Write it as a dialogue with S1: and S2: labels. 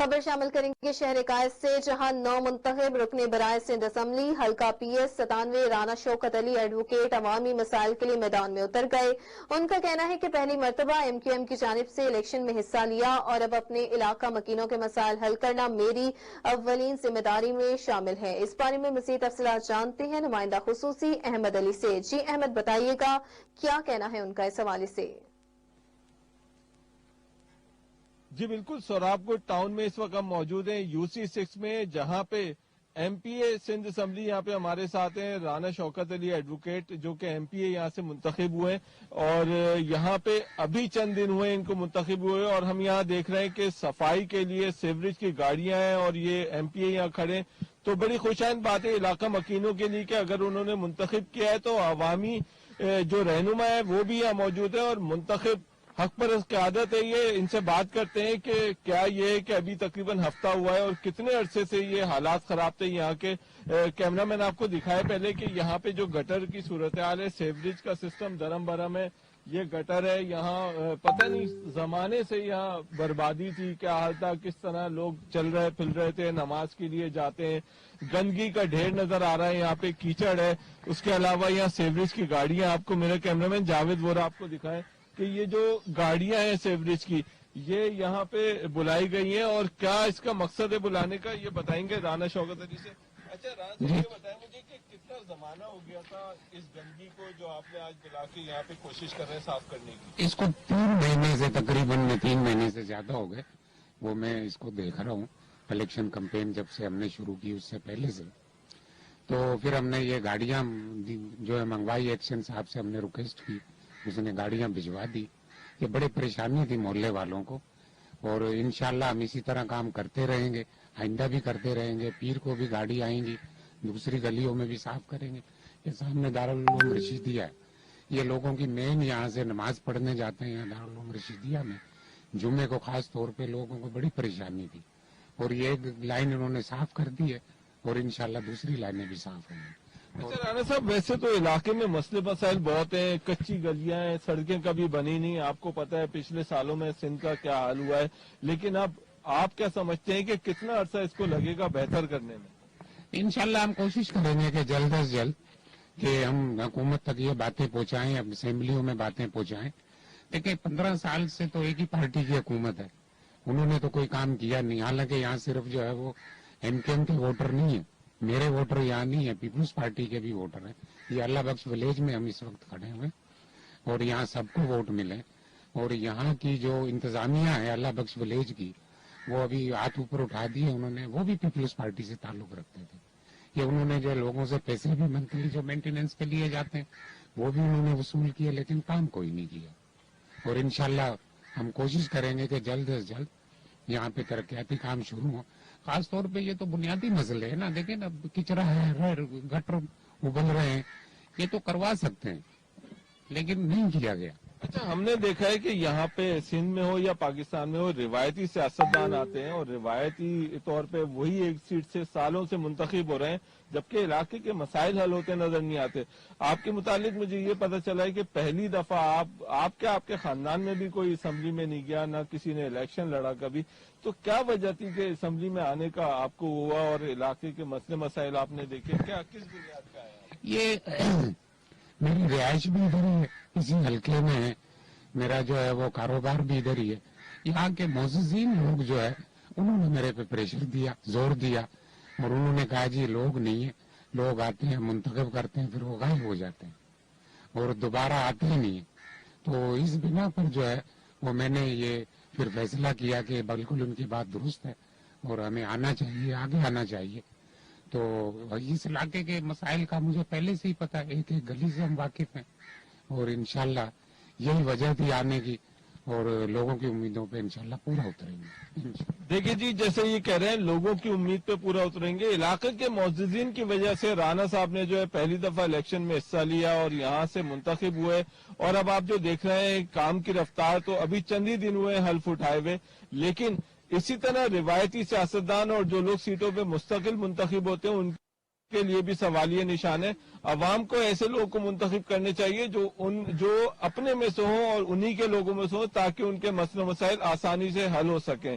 S1: خبر شامل کریں گے شہر قائد سے، جہاں نو منتخب رکن برائے سندھ اسمبلی حلقہ P S 97 Rana Shaukat Ali advocate عوامی مسائل کے لیے میدان میں اتر گئے۔ ان کا کہنا ہے کہ پہلی مرتبہ ایم کیو ایم کی جانب سے الیکشن میں حصہ لیا اور اب اپنے علاقہ مکینوں کے مسائل حل کرنا میری اولین ذمہ داری میں شامل ہے۔ اس بارے میں مزید تفصیلات جانتے ہیں نمائندہ خصوصی احمد علی سے۔ جی احمد، بتائیے گا کیا کہنا ہے ان کا اس حوالے سے؟
S2: جی بالکل، سوراب کوٹ ٹاؤن میں اس وقت ہم موجود ہیں یو سی 6 میں، جہاں پہ ایم پی اے سندھ اسمبلی یہاں پہ ہمارے ساتھ ہیں رانا شوکت علی ایڈوکیٹ، جو کہ ایم پی اے یہاں سے منتخب ہوئے اور یہاں پہ ابھی چند دن ہوئے ان کو منتخب ہوئے، اور ہم یہاں دیکھ رہے ہیں کہ صفائی کے لیے سیوریج کی گاڑیاں ہیں اور یہ ایم پی اے یہاں کھڑے ہیں۔ تو بڑی خوشائند بات ہے علاقہ مکینوں کے لیے کہ اگر انہوں نے منتخب کیا ہے تو عوامی جو رہنما ہے وہ بھی یہاں موجود ہے اور منتخب حق پرست قیادت ہے۔ یہ ان سے بات کرتے ہیں کہ کیا یہ ہے کہ ابھی تقریباً ہفتہ ہوا ہے اور کتنے عرصے سے یہ حالات خراب تھے یہاں کے۔ کیمرہ مین آپ کو دکھائے پہلے کہ یہاں پہ جو گٹر کی صورتحال ہے، سیوریج کا سسٹم درم برم ہے، یہ گٹر ہے یہاں، پتہ نہیں زمانے سے یہاں بربادی تھی، کیا حال تھا، کس طرح لوگ چل رہے پھر رہے تھے، نماز کے لیے جاتے ہیں، گندگی کا ڈھیر نظر آ رہا ہے، یہاں پہ کیچڑ ہے۔ اس کے علاوہ یہاں سیوریج کی گاڑیاں، آپ کو میرے کیمرہ مین جاوید وورا آپ کو دکھائے کہ یہ جو گاڑیاں ہیں سیوریج کی، یہ یہاں پہ بلائی گئی ہیں اور کیا اس کا مقصد ہے بلانے کا، یہ بتائیں گے رانا شوکت علی سے۔ اچھا رانا صاحب، یہ بتائیں مجھے کہ کتنا زمانہ ہو گیا تھا اس گندگی کو جو آپ نے آج بلا کے یہاں پہ کوشش کر رہے ہیں صاف کرنے کی؟
S3: اس کو 3 مہینے سے تقریباً 3 مہینے سے زیادہ ہو گئے، وہ میں اس کو دیکھ رہا ہوں۔ الیکشن کمپین جب سے ہم نے شروع کی اس سے پہلے سے، تو پھر ہم نے یہ گاڑیاں جو ہے منگوائی، ایکشن صاحب سے ہم نے ریکویسٹ کی، اس نے گاڑیاں بھجوا دی۔ یہ بڑے پریشانی تھی محلے والوں کو، اور انشاءاللہ ہم اسی طرح کام کرتے رہیں گے، آئندہ بھی کرتے رہیں گے۔ پیر کو بھی گاڑی آئیں گی، دوسری گلیوں میں بھی صاف کریں گے۔ یہ سامنے دارالعلوم رشیدیہ ہے، یہ لوگوں کی مین یہاں سے نماز پڑھنے جاتے ہیں دارالعلوم رشیدیہ میں، جمعے کو خاص طور پہ لوگوں کو بڑی پریشانی تھی، اور یہ لائن انہوں نے صاف کر دی ہے اور انشاءاللہ دوسری لائنیں بھی صاف ہوں گی۔
S2: اچھا رانا صاحب، ویسے تو علاقے میں مسئلے مسائل بہت ہیں، کچی گلیاں ہیں، سڑکیں کبھی بنی نہیں، آپ کو پتہ ہے پچھلے سالوں میں سندھ کا کیا حال ہوا ہے، لیکن اب آپ کیا سمجھتے ہیں کہ کتنا عرصہ اس کو لگے گا بہتر کرنے میں؟
S3: انشاءاللہ ہم کوشش کریں گے کہ جلد از جلد کہ ہم حکومت تک یہ باتیں پہنچائیں، اب اسمبلیوں میں باتیں پہنچائیں۔ دیکھیں 15 سال سے تو ایک ہی پارٹی کی حکومت ہے، انہوں نے تو کوئی کام کیا نہیں۔ حالانکہ یہاں صرف جو ہے وہ ایم کیو ایم کے ووٹر نہیں ہیں، میرے ووٹر یہاں نہیں ہیں، پیپلز پارٹی کے بھی ووٹر ہیں۔ یہ اللہ بخش ولیج میں ہم اس وقت کھڑے ہوئے اور یہاں سب کو ووٹ ملے، اور یہاں کی جو انتظامیہ ہے اللہ بخش ولیج کی، وہ ابھی ہاتھ اوپر اٹھا دیے انہوں نے، وہ بھی پیپلز پارٹی سے تعلق رکھتے تھے۔ یہ انہوں نے جو لوگوں سے پیسے بھی منتھلی جو مینٹیننس کے لیے جاتے ہیں وہ بھی انہوں نے وصول کیے، لیکن کام کوئی نہیں کیا۔ اور انشاءاللہ ہم کوشش کریں گے کہ جلد از جلد یہاں پہ ترقیاتی کام شروع ہوں۔ خاص طور پہ یہ تو بنیادی مسئلے ہیں نا، دیکھیں نا کچرا ہے، گٹر ابل رہے ہیں، یہ تو کروا سکتے ہیں لیکن نہیں کیا گیا۔
S2: اچھا، ہم نے دیکھا ہے کہ یہاں پہ سندھ میں ہو یا پاکستان میں ہو، روایتی سیاستدان آتے ہیں اور روایتی طور پہ وہی ایک سیٹ سے سالوں سے منتخب ہو رہے ہیں، جبکہ علاقے کے مسائل حل ہوتے نظر نہیں آتے۔ آپ کے متعلق مجھے یہ پتہ چلا ہے کہ پہلی دفعہ آپ کے خاندان میں بھی کوئی اسمبلی میں نہیں گیا، نہ کسی نے الیکشن لڑا کبھی، تو کیا وجہ تھی کہ اسمبلی میں آنے کا آپ کو ہوا اور علاقے کے مسئلے مسائل آپ نے دیکھے، کیا کس بنیاد پہ آیا؟
S3: یہ میری رہائش بھی ادھر ہی ہے، اسی حلقے میں ہے، میرا جو ہے وہ کاروبار بھی ادھر ہی ہے۔ یہاں کے معززین لوگ جو ہے انہوں نے میرے پہ پریشر دیا، زور دیا، اور انہوں نے کہا جی لوگ نہیں ہیں، لوگ آتے ہیں منتخب کرتے ہیں پھر وہ غائب ہو جاتے ہیں اور دوبارہ آتے ہی نہیں ہیں۔ تو اس بنا پر جو ہے وہ میں نے یہ پھر فیصلہ کیا کہ بالکل ان کی بات درست ہے اور ہمیں آنا چاہیے، آگے آنا چاہیے۔ تو اس علاقے کے مسائل کا مجھے پہلے سے ہی پتا ہے، ایک ایک گلی سے ہم واقف ہیں، اور انشاءاللہ یہی وجہ تھی آنے کی، اور لوگوں کی امیدوں پہ انشاءاللہ پورا اتریں گے۔
S2: دیکھیے جی، جیسے یہ کہہ رہے ہیں لوگوں کی امید پہ پورا اتریں گے، علاقے کے معززین کی وجہ سے رانا صاحب نے جو ہے پہلی دفعہ الیکشن میں حصہ لیا اور یہاں سے منتخب ہوئے، اور اب آپ جو دیکھ رہے ہیں کام کی رفتار تو ابھی چند ہی دن ہوئے حلف اٹھائے ہوئے، لیکن اسی طرح روایتی سیاستدان اور جو لوگ سیٹوں پہ مستقل منتخب ہوتے ہیں ان کے لیے بھی سوالیہ نشان ہے۔ عوام کو ایسے لوگوں کو منتخب کرنے چاہیے جو اپنے میں سے ہوں اور انہی کے لوگوں میں سے ہوں، تاکہ ان کے مسئلے مسائل آسانی سے حل ہو سکیں۔